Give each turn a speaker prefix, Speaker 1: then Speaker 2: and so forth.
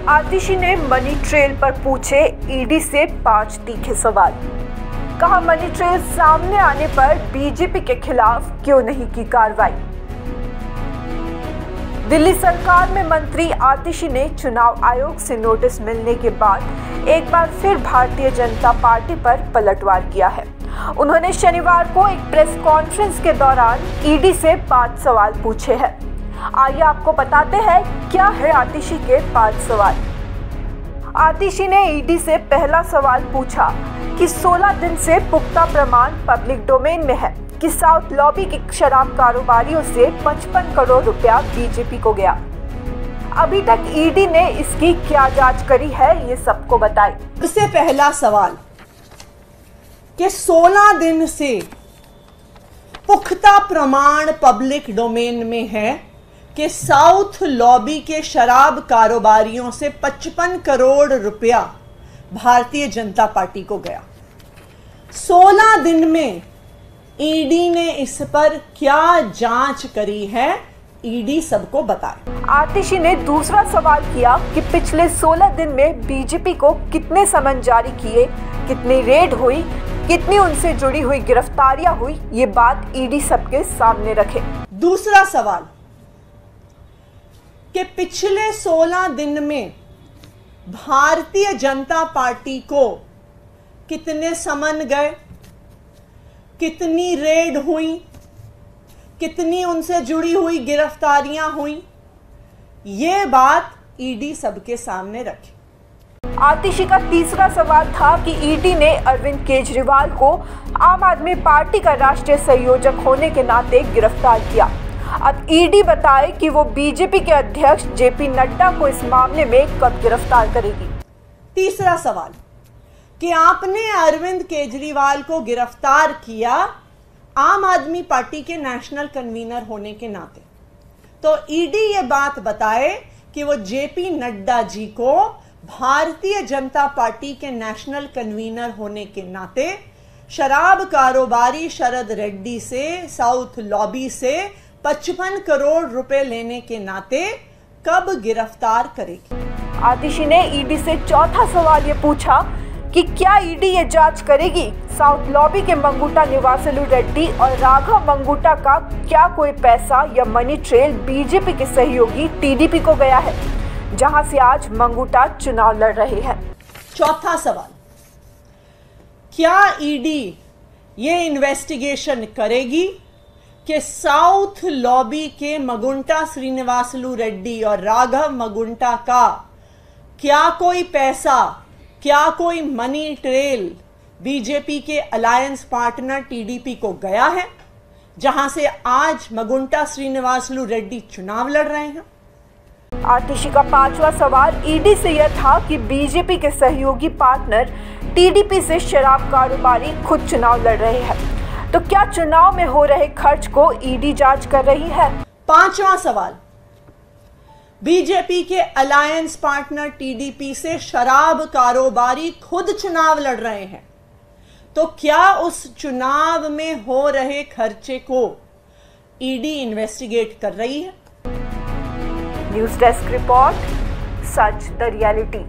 Speaker 1: आतिशी ने money trail पर पूछे ईडी से 5 तीखे सवाल। कहा मनी ट्रेल सामने आने पर बीजेपी के खिलाफ क्यों नहीं की कार्रवाई। दिल्ली सरकार में मंत्री आतिशी ने चुनाव आयोग से नोटिस मिलने के बाद एक बार फिर भारतीय जनता पार्टी पर पलटवार किया है। उन्होंने शनिवार को एक प्रेस कॉन्फ्रेंस के दौरान ईडी से 5 सवाल पूछे हैं। आइए आपको बताते हैं क्या है आतिशी के 5 सवाल। आतिशी ने ईडी से पहला सवाल पूछा कि 16 दिन से पुख्ता प्रमाण पब्लिक डोमेन में है कि साउथ लॉबी के शराब कारोबारियों से 55 करोड़ रुपया बीजेपी को गया। अभी तक ईडी ने इसकी क्या जांच करी है, ये सबको बताएं।
Speaker 2: इससे पहला सवाल कि 16 दिन से पुख्ता प्रमाण पब्लिक डोमेन में है कि साउथ लॉबी के शराब कारोबारियों से 55 करोड़ रुपया भारतीय जनता पार्टी को गया। 16 दिन में ईडी ने इस पर क्या जांच करी है, ईडी सबको बताए।
Speaker 1: आतिशी ने दूसरा सवाल किया कि पिछले 16 दिन में बीजेपी को कितने समन जारी किए, कितनी रेड हुई, कितनी उनसे जुड़ी हुई गिरफ्तारियां हुई, ये बात ईडी सबके सामने रखे।
Speaker 2: दूसरा सवाल कि पिछले 16 दिन में भारतीय जनता पार्टी को कितने समन गए, कितनी रेड हुई, कितनी उनसे जुड़ी हुई गिरफ्तारियां हुई, ये बात ईडी सबके सामने रखी।
Speaker 1: आतिशी का तीसरा सवाल था कि ईडी ने अरविंद केजरीवाल को आम आदमी पार्टी का राष्ट्रीय संयोजक होने के नाते गिरफ्तार किया। अब ईडी बताए कि वो बीजेपी के अध्यक्ष जेपी नड्डा को इस मामले में कब गिरफ्तार करेगी।
Speaker 2: तीसरा सवाल कि आपने अरविंद केजरीवाल को गिरफ्तार किया आम आदमी पार्टी के नेशनल कन्वीनर होने के नाते, तो ईडी ये बात बताए कि वो जेपी नड्डा जी को भारतीय जनता पार्टी के नेशनल कन्वीनर होने के नाते शराब कारोबारी शरद रेड्डी से साउथ लॉबी से 55 करोड़ रुपए लेने के नाते कब गिरफ्तार करेगी।
Speaker 1: आतिशी ने ईडी से चौथा सवाल ये पूछा कि क्या ईडी ये जांच करेगी साउथ लॉबी के मंगूटा निवासलू रेड्डी और राघव मंगूटा का क्या कोई पैसा या मनी ट्रेल बीजेपी के सहयोगी टीडीपी को गया है, जहां से आज मंगूटा चुनाव लड़ रहे हैं।
Speaker 2: चौथा सवाल, क्या ईडी ये इन्वेस्टिगेशन करेगी कि साउथ लॉबी के मंगूटा श्रीनिवासलू रेड्डी और राघव मंगूटा का क्या कोई पैसा, क्या कोई मनी ट्रेल बीजेपी के अलायंस पार्टनर टीडीपी को गया है, जहां से आज मंगूटा श्रीनिवासलू रेड्डी चुनाव लड़ रहे हैं।
Speaker 1: आतिशी का 5वां सवाल ईडी से यह था कि बीजेपी के सहयोगी पार्टनर टीडीपी से शराब कारोबारी खुद चुनाव लड़ रहे हैं, तो क्या चुनाव में हो रहे खर्च को ईडी जांच कर रही है।
Speaker 2: 5वां सवाल, बीजेपी के अलायंस पार्टनर टीडीपी से शराब कारोबारी खुद चुनाव लड़ रहे हैं, तो क्या उस चुनाव में हो रहे खर्चे को ईडी इन्वेस्टिगेट कर रही है।
Speaker 1: News desk report, such the reality.